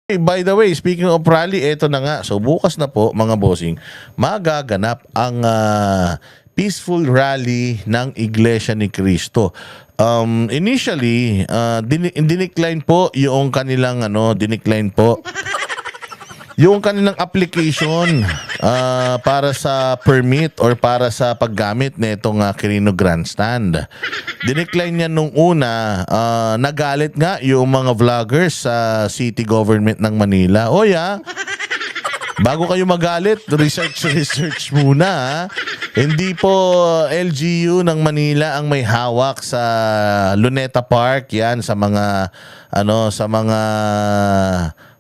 By the way, speaking of rally, eto na nga. So bukas na po mga bossing, magaganap ang peaceful rally ng Iglesia ni Cristo. Initially, dinicline po yung kanilang dinicline po yung kanilang application para sa permit or para sa paggamit nitong Quirino Grandstand. Dinecline niya nung una, nagalit nga yung mga vloggers sa city government ng Manila. O bago kayo magalit, research muna. Hindi po LGU ng Manila ang may hawak sa Luneta Park, yan sa mga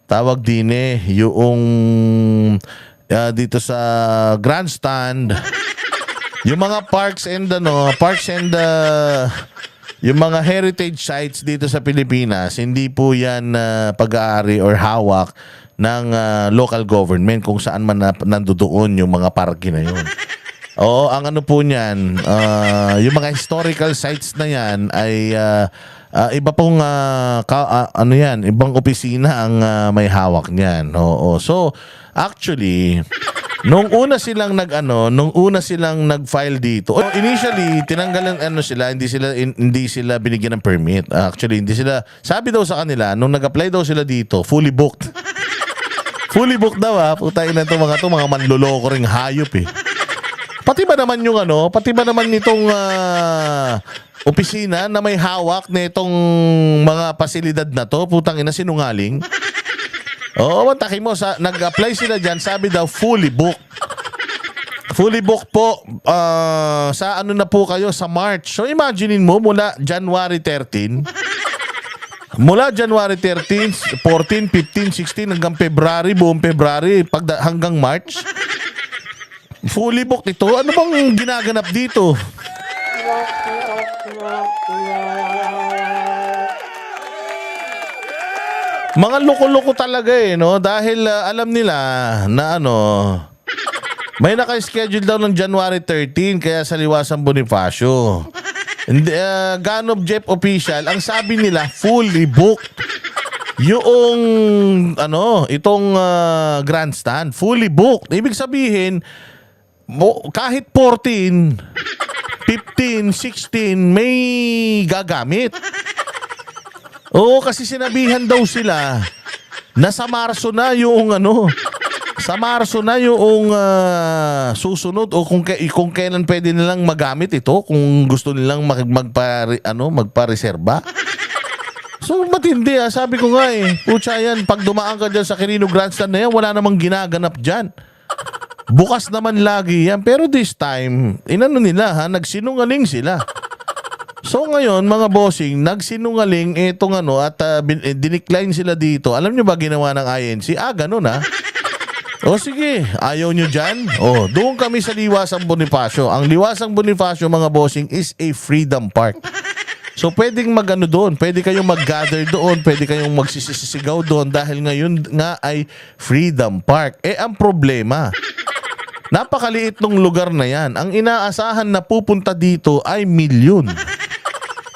tawag din yung dito sa grandstand, yung mga parks and yung mga heritage sites dito sa Pilipinas, hindi po yan pag-aari or hawak ng local government kung saan man nandoon yung mga parke na yun. Oo, ang po niyan, yung mga historical sites na yan ay iba pong ibang opisina ang may hawak niyan. Oo. So, actually, nung una silang nag-file dito. Initially, tinanggalan hindi sila binigyan ng permit. Actually, hindi sila, sabi daw sa kanila nung nag-apply daw sila dito, fully booked. Fully booked daw putay na mga manloloko ring hayop Pati ba naman nitong opisina na may hawak nitong mga pasilidad na to, putang ina, sinungaling. Oo, takin mo, nag-apply sila dyan, sabi daw fully booked. Fully booked po sa na po kayo sa March. So imaginein mo mula January 13 14, 15, 16 hanggang February, buong February hanggang March. Fully booked ito. Ano bang ginaganap dito? Mga loko-loko talaga no? Dahil alam nila na may naka-schedule daw ng January 13 kaya sa Liwasang Bonifacio. Ganop Jeff Official, ang sabi nila fully booked. Yung itong grandstand, fully booked. Ibig sabihin, kahit 14, 15, 16, may gagamit. Oo, kasi sinabihan daw sila na sa Marso na yung susunod o kung kailan pwede nilang magamit ito kung gusto nilang magpa-reserba. So matindi sabi ko nga putya yan, pag dumaan ka dyan sa Quirino Grandstand na yan, wala namang ginaganap dyan. Bukas naman lagi yan. Pero this time, nagsinungaling sila. So ngayon, mga bossing, nagsinungaling itong at dinicline sila dito. Alam nyo ba ginawa ng INC? Ganun O sige, ayaw nyo dyan? Doon kami sa Liwasang Bonifacio. Ang Liwasang Bonifacio, mga bossing, is a freedom park. So pwedeng doon, pwede kayong mag-gather doon, pwede kayong magsisisigaw doon dahil ngayon nga ay freedom park. Ang problema, napakaliit ng lugar na yan. Ang inaasahan na pupunta dito ay milyon.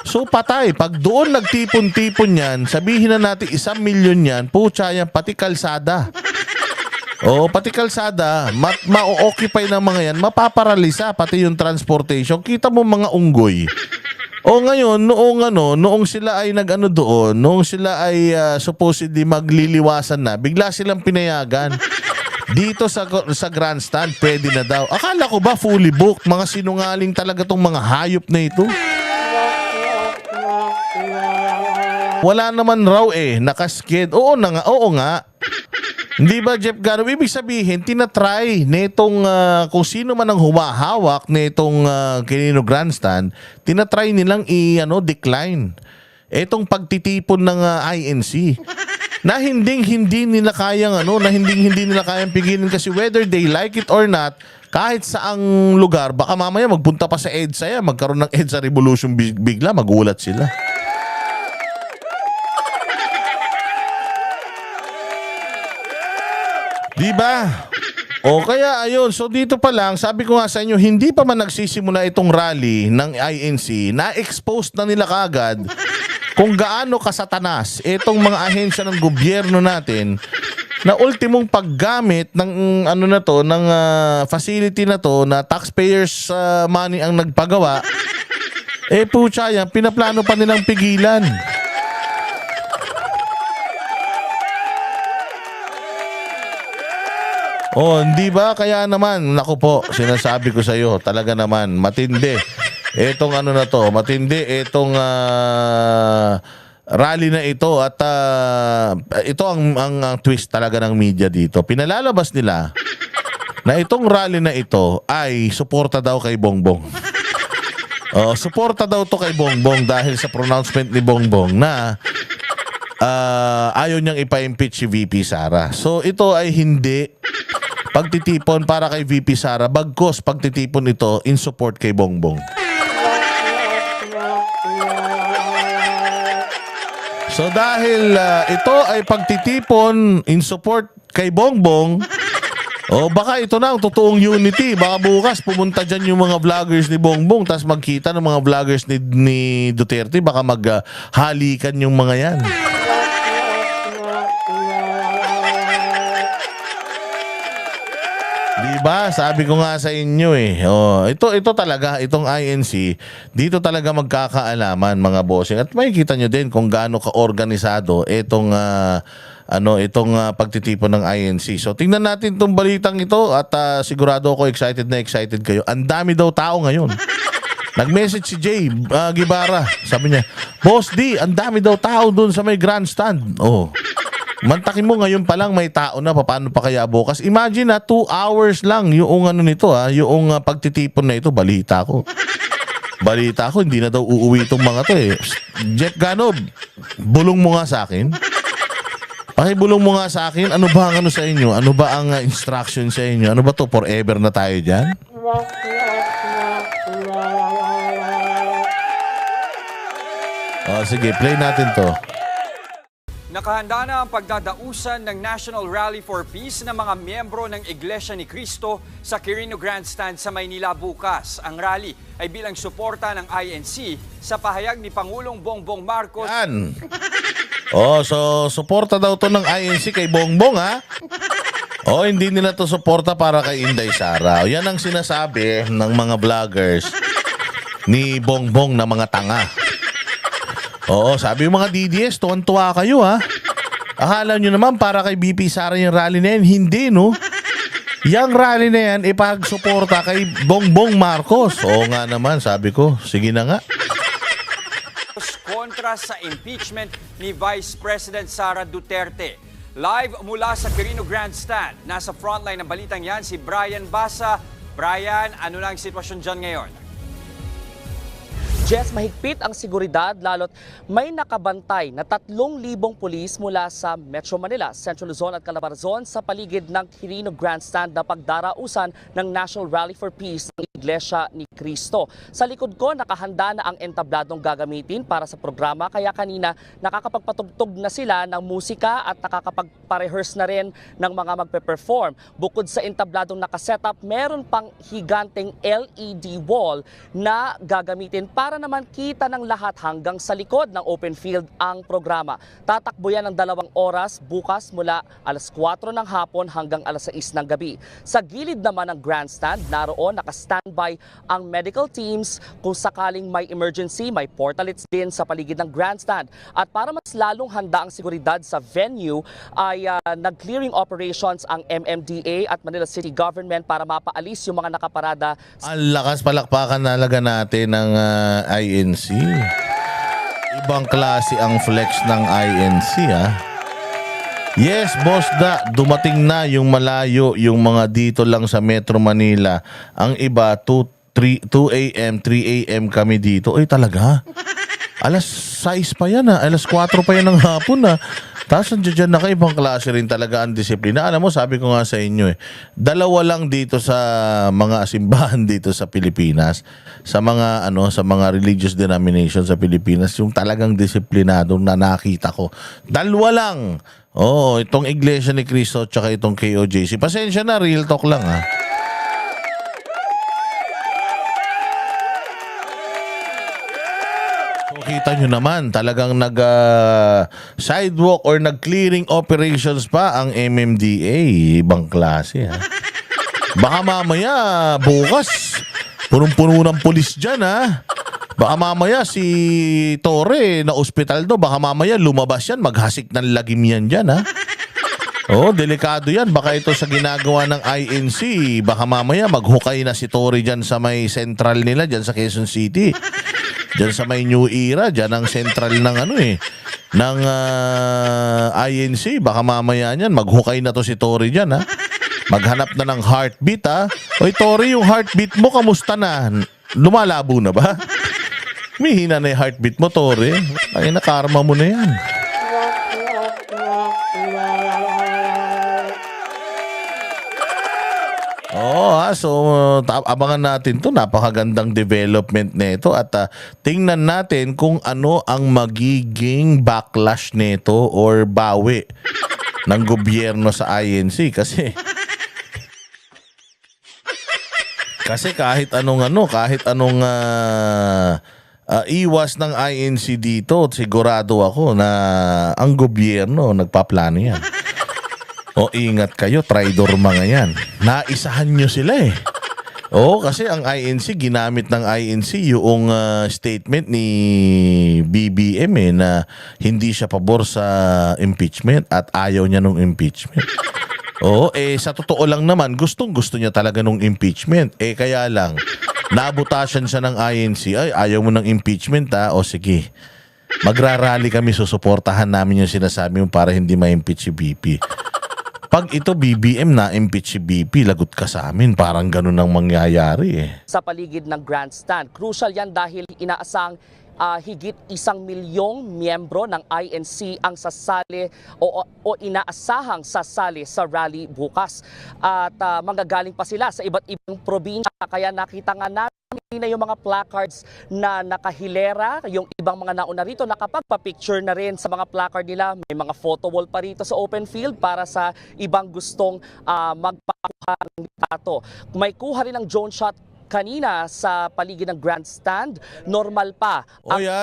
So patay, pag doon nagtipon-tipon yan, sabihin na natin 1 milyon yan, putya yan, pati kalsada. Pati kalsada, ma-occupy ng mga yan, mapaparalisa, pati yung transportation. Kita mo mga unggoy. Ngayon, noong sila ay noong sila ay supposedly magliliwasan na, bigla silang pinayagan. Dito sa grandstand, pwede na daw. Akala ko ba fully booked? Mga sinungaling talaga tong mga hayop na ito. Wala naman raw nakasked. Oo nga. Hindi ba, Jeff Gano? Ibig sabihin, tinatry nitong kung sino man ang humahawak nitong Quirino Grandstand, tinatry nilang decline. Itong pagtitipon ng INC. Na hindi nila kayang hindi nila kayang pigilin kasi whether they like it or not, kahit saang lugar, baka mamaya magpunta pa sa EDSA magkaroon ng EDSA revolution bigla, magulat sila. Diba? Kaya ayun, so dito pa lang, sabi ko nga sa inyo, hindi pa man nagsisimula itong rally ng INC, na-expose na nila kagad kung gaano kasatanas itong mga ahensya ng gobyerno natin na ultimong paggamit ng ano na to, ng facility na to na taxpayers money ang nagpagawa, putya yan, pinaplano pa nilang pigilan. Oh, hindi ba? Kaya naman, naku po, sinasabi ko sa iyo, talaga naman, matindi. Etong ano na to, matindi itong rally na ito at ito ang twist talaga ng media dito. Pinalalabas nila na itong rally na ito ay suporta daw kay Bongbong. Oh, suporta daw to kay Bongbong dahil sa pronouncement ni Bongbong na ayaw niyang ipa-impeach si VP Sara. So ito ay hindi pagtitipon para kay VP Sara, bagkos pagtitipon ito in support kay Bongbong. So dahil ito ay pagtitipon in support kay Bongbong, baka ito na ang totoong unity. Baka bukas pumunta dyan yung mga vloggers ni Bongbong tapos magkita ng mga vloggers ni Duterte. Baka maghalikan yung mga yan. Diba? Sabi ko nga sa inyo ito talaga, itong INC, dito talaga magkakaalaman mga bossing. At makikita nyo din kung gaano ka-organisado itong pagtitipon ng INC. So tingnan natin itong balitang ito at sigurado ako excited na excited kayo. Ang dami daw tao ngayon. Nag-message si Jay Guevara. Sabi niya, Boss D, ang dami daw tao dun sa may grandstand. Mantakin mo ngayon pa lang may tao na, paano pa kaya bukas? Imagine 2 hours lang yung nito yung pagtitipon na ito, balita ko. Balita ko, hindi na daw uuwi itong mga to Jet Ganob, bulong mo nga sa akin. Pakibulong mo nga sa akin, ano ba ang sa inyo? Ano ba ang instruction sa inyo? Ano ba to, forever na tayo dyan? Sige, play natin to. Nakahanda na ang pagdadausan ng National Rally for Peace ng mga miyembro ng Iglesia ni Cristo sa Quirino Grandstand sa Maynila bukas. Ang rally ay bilang suporta ng INC sa pahayag ni Pangulong Bongbong Marcos. Yan. So suporta daw to ng INC kay Bongbong hindi nila to suporta para kay Inday Sara. Yan ang sinasabi ng mga vloggers ni Bongbong na mga tanga. Sabi yung mga DDS, tuwan-tuwa kayo Akala nyo naman para kay BP Sara yung rally na yan. Hindi, no? Yang rally na yan, ipagsuporta kay Bongbong Marcos. Oo nga naman, sabi ko. Sige na nga. Kontra sa impeachment ni Vice President Sara Duterte. Live mula sa Quirino Grandstand. Nasa frontline ng balitang yan si Brian Basa. Brian, ano na ang sitwasyon dyan ngayon? Jess, mahigpit ang seguridad lalo't may nakabantay na 3,000 pulis mula sa Metro Manila, Central Luzon at Calabarzon sa paligid ng Quirino Grandstand na pagdarausan ng National Rally for Peace ng Iglesia ni Cristo. Sa likod ko, nakahanda na ang entabladong gagamitin para sa programa kaya kanina nakakapagpatugtog na sila ng musika at nakakapagpa-rehearse na rin ng mga magpe-perform. Bukod sa entabladong nakasetup, meron pang higanteng LED wall na gagamitin para naman kita ng lahat hanggang sa likod ng open field ang programa. Tatakbo yan ng 2 oras bukas mula alas 4 ng hapon hanggang alas 6 ng gabi. Sa gilid naman ng grandstand, naroon naka-standby ang medical teams kung sakaling may emergency, may portalets din sa paligid ng grandstand. At para mas lalong handa ang seguridad sa venue ay nag-clearing operations ang MMDA at Manila City Government para mapaalis yung mga nakaparada. Ang lakas palakpakan talaga natin ng INC. Ibang klase ang flex ng INC Yes, boss dumating na yung malayo, yung mga dito lang sa Metro Manila. Ang iba 2 a.m., 3 a.m. kami dito. Talaga? Alas 6 pa yan alas 4 pa yan ng hapon Tapos nandiyan na kayo, ibang klase rin talaga ang disiplina. Alam mo, sabi ko nga sa inyo 2 lang dito sa mga simbahan dito sa Pilipinas, sa mga sa mga religious denominations sa Pilipinas, yung talagang disiplinado na nakita ko. 2 lang. Itong Iglesia ni Cristo at itong KOJC. Pasensya na, real talk lang So kita nyo naman, talagang sidewalk or nag-clearing operations pa ang MMDA. Ibang klase, ha? Baka mamaya, bukas, punong-puno ng pulis dyan, ha? Baka mamaya si Torre na ospital do, baka mamaya lumabas yan, maghasik ng lagim yan dyan, ha? Oh, delikado yan. Baka ito sa ginagawa ng INC. Baka mamaya maghukay na si Torre dyan sa may central nila, dyan sa Quezon City. Dyan sa may New Era, dyan ang central ng ng INC. Baka mamaya yan, maghukay na to si Torre dyan, ha? Maghanap na ng heartbeat, ha? Oy, Torre, yung heartbeat mo, kamusta na? Lumalabo na ba? Mihina na yung heartbeat mo, Torre. Ay, nakarma mo na yan. So abangan natin to, napakagandang development nito at tingnan natin kung ano ang magiging backlash nito or bawi ng gobyerno sa INC kasi kahit anong iwas ng INC dito, sigurado ako na ang gobyerno nagpaplano yan. O ingat kayo, traidor mga yan. Naisahan nyo sila eh. O kasi ang INC, ginamit ng INC yung statement ni BBM na hindi siya pabor sa impeachment at ayaw niya nung impeachment. O sa totoo lang naman, gustong-gusto niya talaga nung impeachment. Kaya lang, nabutasyan siya ng INC, ay ayaw mo ng impeachment ha, o sige. Magrarally kami, susuportahan namin yung sinasabi mo para hindi ma-impeach si BP. Pag ito BBM na impeach si BP, lagot ka sa amin. Parang ganun ang mangyayari eh. Sa paligid ng grandstand, crucial yan dahil inaasang higit 1 milyong miyembro ng INC ang sasali o inaasahang sasali sa rally bukas. At manggagaling pa sila sa iba't ibang probinsya. Kaya nakita nga namin na yung mga placards na nakahilera, yung ibang mga nauna rito nakapagpa-picture na rin sa mga placard nila. May mga photo wall pa rito sa open field para sa ibang gustong magpakuha ng litrato. May kuha rin ng drone shot kanina sa paligid ng grandstand. Normal pa.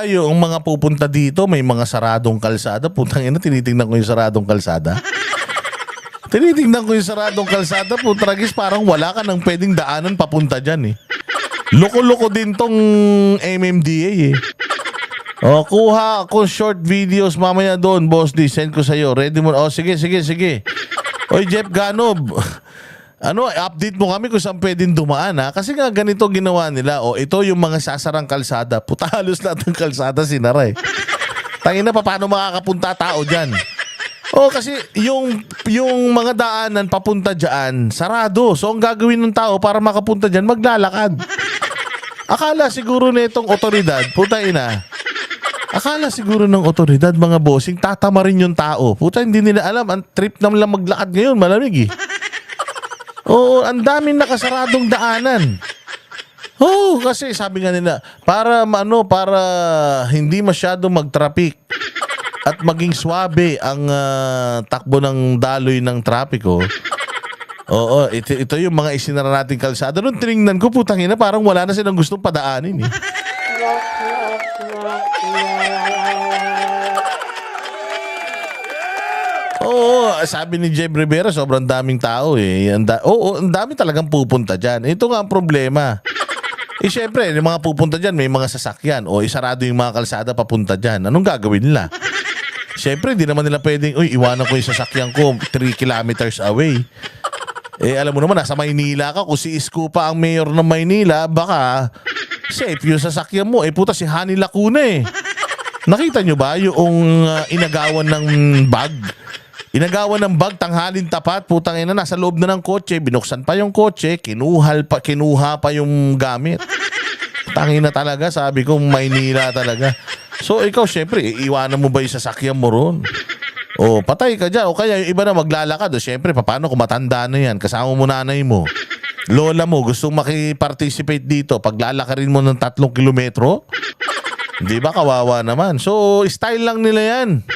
Yung mga pupunta dito, may mga saradong kalsada. Putang ina, tinitingnan ko yung saradong kalsada. Tinitingnan ko yung saradong kalsada. Putragis, parang wala ka nang pwedeng daanan papunta dyan eh. Loko-loko din tong MMDA eh. Kuha ako short videos mamaya doon, boss D. Send ko sa'yo. Ready mo? Sige. Oy, Jeff Ganob. Update mo kami kung saan pwedeng dumaan ha. Kasi nga ganito ginawa nila. Ito yung mga sasarang kalsada. Puta, halos lahat ng kalsada sinara eh. Tangina pa, paano makakapunta tao dyan? Kasi yung mga daanan papunta dyan, sarado. So ang gagawin ng tao para makapunta dyan, maglalakad. Akala siguro nitong otoridad, puta ina. Akala siguro ng otoridad, mga bossing, tatama rin yung tao. Puta, hindi nila alam. Ang trip naman lang maglakad ngayon, malamig eh. Ang daming nakasaradong daanan. Kasi sabi nga nila, para hindi masyado mag-traffic at maging swabe ang takbo ng daloy ng trapiko. Ito yung mga isinara nating kalsada. Nung tinignan ko, putang ina, parang wala na silang gustong padaanin eh. Sabi ni Jeb Rivera, sobrang daming tao eh. Ang dami talagang pupunta dyan. Ito nga ang problema. Siyempre, yung mga pupunta dyan, may mga sasakyan. Isarado yung mga kalsada papunta dyan. Anong gagawin nila? Siyempre, di naman nila pwedeng, iwanan ko yung sasakyan ko 3 kilometers away. Alam mo naman, nasa Maynila ka. Kung si Isko pa ang mayor ng Maynila, baka safe yung sasakyan mo. Puta, si Hani Lacuna eh. Nakita nyo ba yung inagawan ng bag? Inagawan ng bag, tanghalin tapat, putang ina, nasa loob na ng kotse, binuksan pa yung kotse, kinuha pa yung gamit. Tangina talaga, sabi ko, Maynila talaga. So ikaw, syempre, iwanan mo ba yung sasakyan mo ron? Patay ka dyan. Kaya yung iba na maglalakad. Syempre, paano kung matanda na yan? Kasama mo nanay mo. Lola mo, gustong makiparticipate dito. Paglalakarin mo ng 3 kilometro, di ba, kawawa naman. So, style lang nila yan.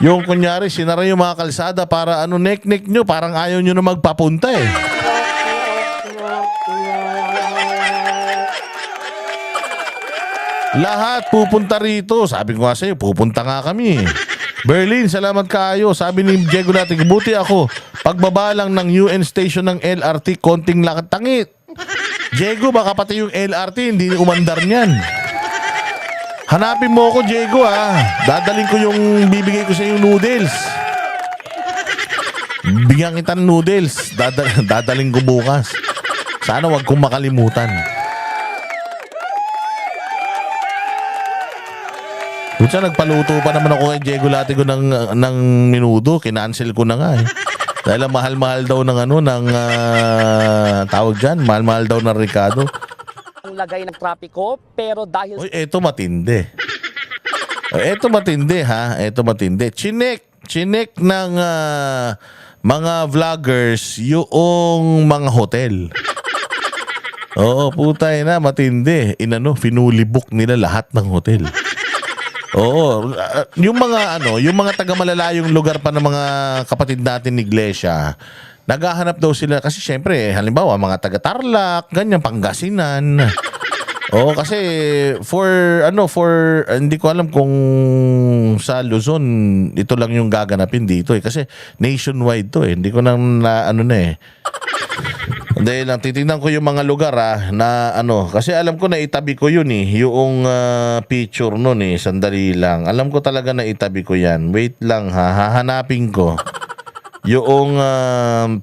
Yung kunyari, sinara yung mga kalsada para nek-nek nyo, parang ayaw nyo na magpapunta eh. Lahat pupunta rito. Sabi ko nga sa'yo, pupunta nga kami. Berlin, salamat kayo. Sabi ni Diego natin, buti ako. Pagbaba lang ng UN station ng LRT, konting lakad tangit. Diego, baka pati yung LRT, hindi umandar niyan. Hanapin mo ako, Diego, ha. Dadaling ko yung, bibigay ko sa yung noodles. Bigyan kita ng noodles. Dadaling ko bukas. Sana wag kong makalimutan. Kutsa, nagpaluto pa naman ako kay Diego Latigo ng minudo. Kinancel ko na nga eh. Dahil mahal-mahal daw ng tawag dyan, mahal-mahal daw ng Ricardo. Ang lagay ng trapiko, pero dahil Uy, eto matindi. Eto matindi ha, eto matindi. Chinek ng mga vloggers yung mga hotel. Oo, putay na, matindi. Finulibok nila lahat ng hotel. Oo, yung mga taga-malalayong lugar pa ng mga kapatid natin ni Iglesia, naghahanap daw sila kasi syempre, halimbawa mga taga-Tarlac, ganyan, Pangasinan. Oo, kasi hindi ko alam kung sa Luzon ito lang yung gaganapin dito eh, kasi nationwide to eh. Hindi ko Hindi lang, titingnan ko yung mga lugar na kasi alam ko na itabi ko yun eh, yung picture nun eh, sandali lang. Alam ko talaga na itabi ko yan. Wait lang hahanapin ko. Yung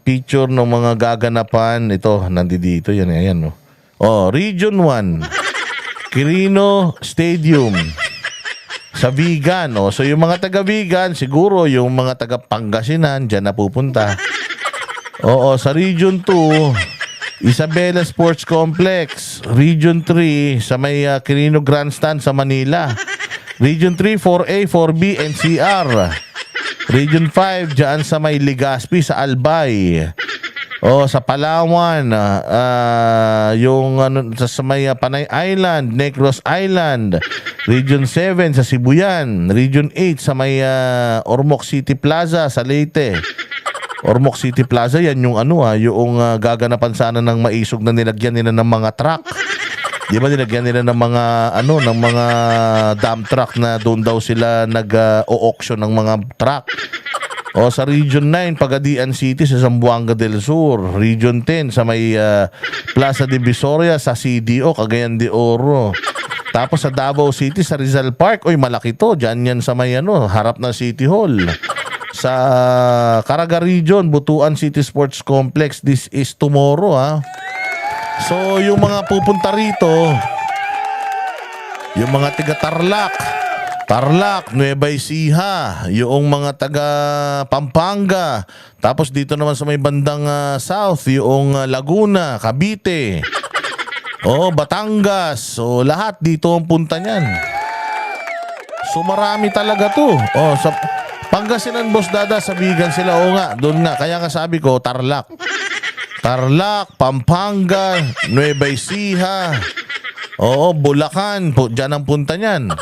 picture ng mga gaganapan, ito, nandito yan, ayan no. Oh, Region 1, Quirino Stadium. Sa Vigan, oh. So yung mga taga Vigan, siguro yung mga taga Pangasinan, dyan na pupunta. Oo, sa Region 2, Isabela Sports Complex. Region 3, sa may Quirino Grandstand sa Manila. Region 3, 4A, 4B, NCR. Region 5, dyan sa may Legazpi sa Albay. Sa Palawan, sa may Panay Island, Negros Island. Region 7 sa Sibuyan. Region 8 sa may Ormoc City Plaza sa Leyte. Ormoc City Plaza, yan yung yung gaganapan sana ng maisog na nilagyan nila ng mga truck. Di ba nilagyan nila ng mga ng mga dump truck na doon daw sila nag-o-auction ng mga truck. Sa Region 9, Pagadian City sa Zamboanga del Sur. Region 10 sa may Plaza de Visoria sa CDO, Cagayan de Oro. Tapos sa Davao City sa Rizal Park, malaki to. Diyan yan sa may harap ng City Hall. Sa Caraga Region, Butuan City Sports Complex, this is tomorrow So yung mga pupunta rito, yung mga taga Tarlac, Nueva Ecija, yung mga taga Pampanga, tapos dito naman sa may bandang south, yung Laguna, Cavite, Batangas, so lahat dito ang punta niyan. So marami talaga to. Sa Pangasinan, Boss Dada, sa Vigan sila. Nga, doon nga. Kaya nga sabi ko, Tarlac, Pampanga, Nueva Ecija, Bulacan, dyan ang punta niyan.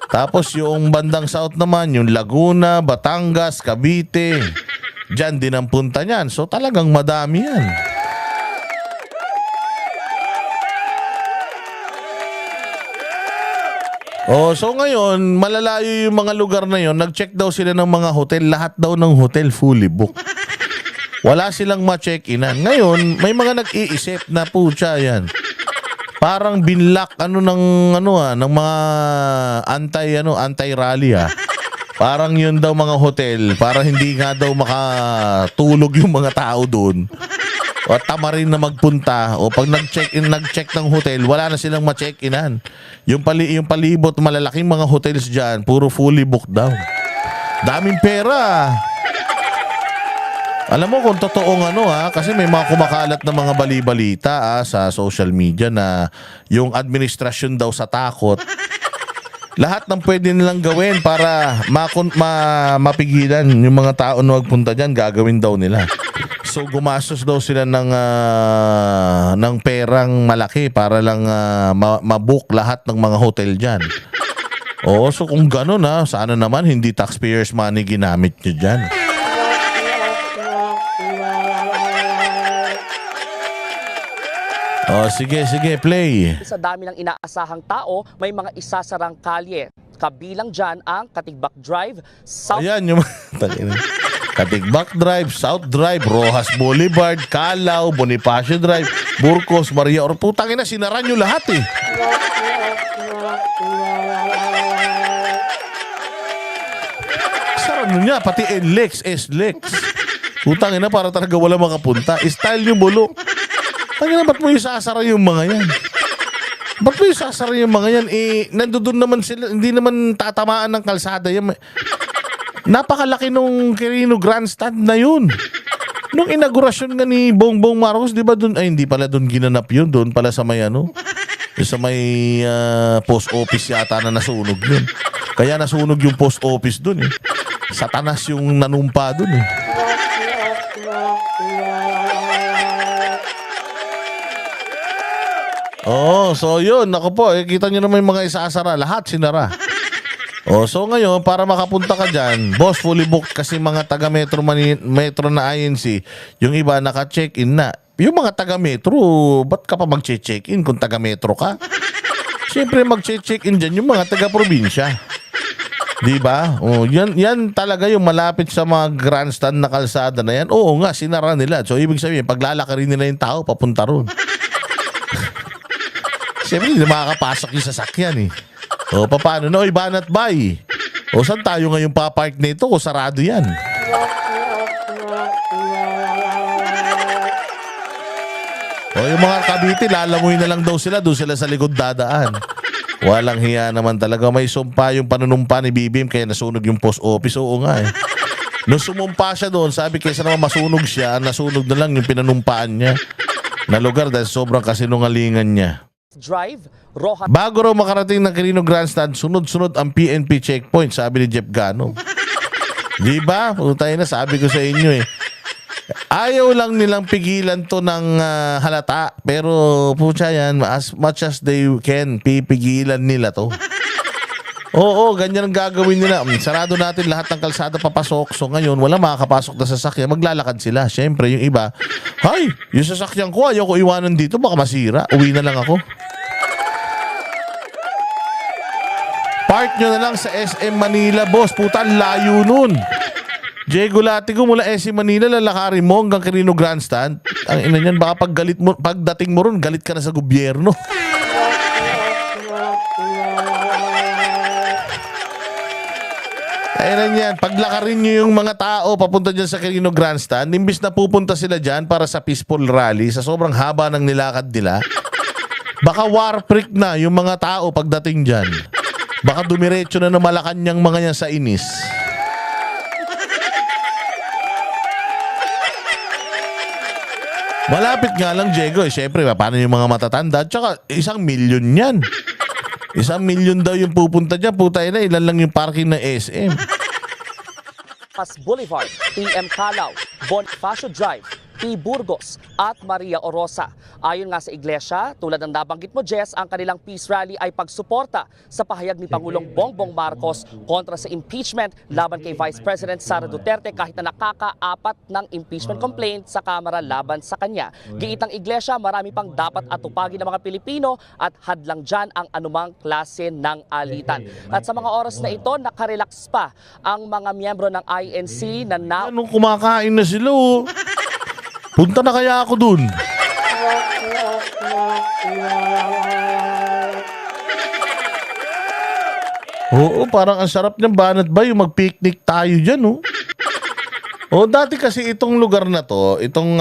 Tapos yung bandang south naman, yung Laguna, Batangas, Cavite, dyan din ang punta niyan. So talagang madami yan. So ngayon, malalayo yung mga lugar na yon. Nag-check daw sila ng mga hotel. Lahat daw ng hotel fully booked. Wala silang ma-check-inan. Ngayon, may mga nag-iisip na putya yan. Parang binlock ng mga anti-rally Parang yun daw mga hotel para hindi nga daw makatulog yung mga tao doon. O tama rin na magpunta. O pag nag-check ng hotel, wala na silang ma-check-inan. Yung palibot, malalaking mga hotels dyan, puro fully booked daw. Daming pera. Alam mo kung totoong kasi may mga kumakalat na mga bali-balita sa social media na yung administrasyon daw sa takot. Lahat ng pwede nilang gawin para mapigilan yung mga tao na magpunta dyan, gagawin daw nila. So gumastos daw sila ng perang malaki para lang mabook lahat ng mga hotel dyan. So kung gano'n sana naman hindi taxpayers money ginamit nyo dyan. sige, play. Sa dami ng inaasahang tao, may mga isasarang kalye. Kabilang dyan ang Katigbak Drive, South Ayan yung Katigbak Drive, South Drive, Rojas Boulevard, Calao, Bonifacio Drive, Burgos, Maria Or. Putang ina, sinara nyo lahat eh. Sara nyo niya, pati NLEX, SLEX. Putang ina, para talaga wala makapunta. Style nyo bulo. Tangina, ba't mo yung sasara yung mga yan? Ba't mo yung sasara yung mga yan? Eh, nandoon naman sila, hindi naman tatamaan ng kalsada yan. Napakalaki nung Quirino Grandstand na yun. Nung inaugurasyon nga ni Bongbong Marcos, di ba doon, ay hindi pala doon ginanap yun, doon pala sa may ano, sa may post office yata na nasunog yun. Kaya nasunog yung post office doon eh. Satanas yung nanumpa doon eh. Oh, so yun, ako po, kita nyo naman yung mga isasara, lahat sinara. Oh, so ngayon, para makapunta ka dyan, boss, fully booked kasi mga taga Metro na INC, yung iba naka-check-in na. Yung mga taga Metro, ba't ka pa mag-check-in kung taga Metro ka? Siyempre, mag-check-in dyan yung mga taga probinsya. Di ba? Oh, yan talaga yung malapit sa mga grandstand na kalsada na yan. Oo nga, sinara nila. So, ibig sabihin, paglalakarin nila yung tao, papunta ron. Siyempre, hindi makakapasok yung sasakyan eh. O, paano na? Oy, banat bay. O, saan tayo ngayon papark nito? O, sarado yan. O, yung mga Cavite, lalamuin na lang daw sila. Doon sila sa likod dadaan. Walang hiya naman talaga. May sumpa yung panunumpa ni BBM kaya nasunog yung post office. Oo nga eh. Nung sumumpa siya doon, sabi kaysa naman masunog siya, nasunog na lang yung pinanumpaan niya na lugar dahil sobrang kasinungalingan niya. Drive, Rojas Bago raw makarating ng Quirino Grandstand, sunod-sunod ang PNP checkpoint, sabi ni Jeff Gano. Di ba? Tayo na, sabi ko sa inyo eh. Ayaw lang nilang pigilan to ng halata. Pero pucha yan, as much as they can, pipigilan nila to. Oo, ganyan ang gagawin nila. Sarado natin lahat ng kalsada papasok. So ngayon, wala makakapasok na sasakyan. Maglalakad sila. Siyempre, yung iba, hay, yung sasakyan ko, ayaw ko iwanan dito. Baka masira. Uwi na lang ako. Park nyo na lang sa SM Manila, boss. Puta, layo nun. Diego Latigo mula SM Manila, lalakarin mo hanggang Quirino Grandstand. Ang ina niyan, baka pagdating mo ron, galit ka na sa gobyerno. Ayan yan, paglakarin nyo yung mga tao papunta dyan sa Quirino Grandstand, imbis na pupunta sila dyan para sa peaceful rally, sa sobrang haba ng nilakad nila, baka war freak na yung mga tao pagdating dyan. Baka dumiretso na ng Malacanang mga yan sa inis. Malapit nga lang, Diego. Siyempre, paano yung mga matatanda? Tsaka, 1 million yan. 1 million daw yung pupunta dyan. Putay na, ilan lang yung parking ng SM. Boulevard, PM Calao, Bonifacio Drive, P. Burgos at Maria Orosa. Ayon nga sa iglesia, tulad ng nabanggit mo, Jess, ang kanilang peace rally ay pagsuporta sa pahayag ni Pangulong Bongbong Marcos kontra sa impeachment laban kay Vice President Sara Duterte kahit na nakaka-4 ng impeachment complaint sa Kamara laban sa kanya. Giitang iglesia, marami pang dapat atupagin ng mga Pilipino at hadlang dyan ang anumang klase ng alitan. At sa mga oras na ito, nakarelax pa ang mga miyembro ng INC na Anong kumakain na sila, oh. Punta na kaya ako dun. Oo, parang ang sarap niyang banat ba yung mag-picnic tayo dyan, oh. O, dati kasi itong lugar na to, itong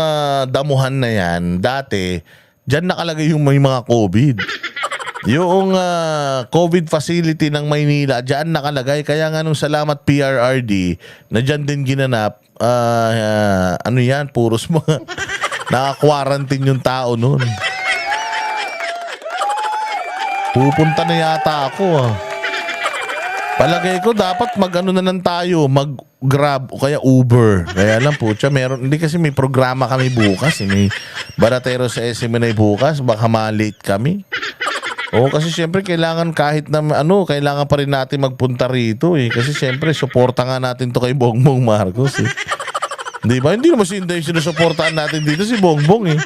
damuhan na yan, dati, dyan nakalagay yung may mga COVID. Yung COVID facility ng Maynila, dyan nakalagay. Kaya nga nung salamat PRRD, na dyan din ginanap, ano yan, puros mga naka-quarantine yung tao nun. Pupunta na yata ako, ah. Palagay ko dapat mag-ano na lang tayo, mag-Grab o kaya Uber. Kaya lang po, meron, hindi kasi may programa kami bukas. May baratero sa SMNA bukas, baka ma-late kami. Oo, kasi siyempre kailangan kahit na kailangan pa rin natin magpunta rito eh. Kasi siyempre, suporta nga natin to kay Bongbong Marcos eh. Di ba? Hindi naman si Inday sinusuportahan natin dito si Bongbong eh.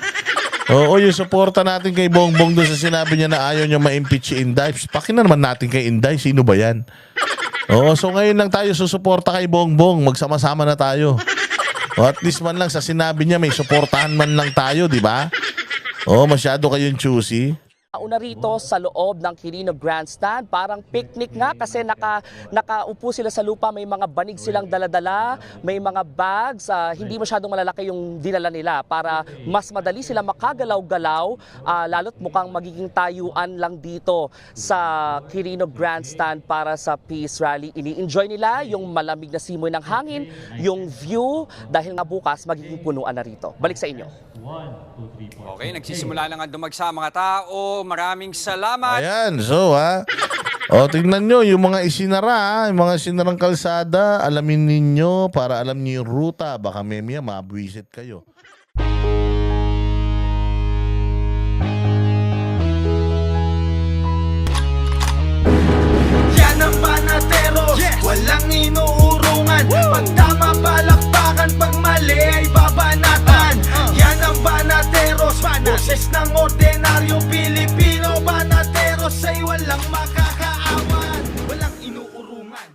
Oo, yung suporta natin kay Bongbong doon sa sinabi niya na ayaw niya ma-impeach si Inday. Pakin na naman natin kay Inday. Sino ba yan? Oo, so ngayon lang tayo susuporta kay Bongbong. Magsama-sama na tayo. O at least man lang sa sinabi niya may suportahan man lang tayo, di ba? Oo, masyado kayong choosy. Una rito sa loob ng Quirino Grandstand, parang picnic nga kasi nakaupo sila sa lupa, may mga banig silang daladala, may mga bags, hindi masyadong malalaki yung dinala nila para mas madali sila makagalaw-galaw, lalo't mukhang magiging tayuan lang dito sa Quirino Grandstand para sa Peace Rally. Ini-enjoy nila yung malamig na simoy ng hangin, yung view, dahil nga bukas magiging punuan na rito. Balik sa inyo. Okay, nagsisimula na nga dumagsa ang mga tao. Maraming salamat. Ayan, so o tingnan nyo, yung mga isinara, yung mga sinarang kalsada, alamin ninyo para alam niyo yung ruta. Baka memya, mabwisit kayo. Yan ang banatero, walang inuurungan. Pag tama palakpakan, pag mali ay babanatan. Yan ang banateros, boses ng ordinaryong Pilipino. Banateros ay walang makakaawan, walang inuurungan.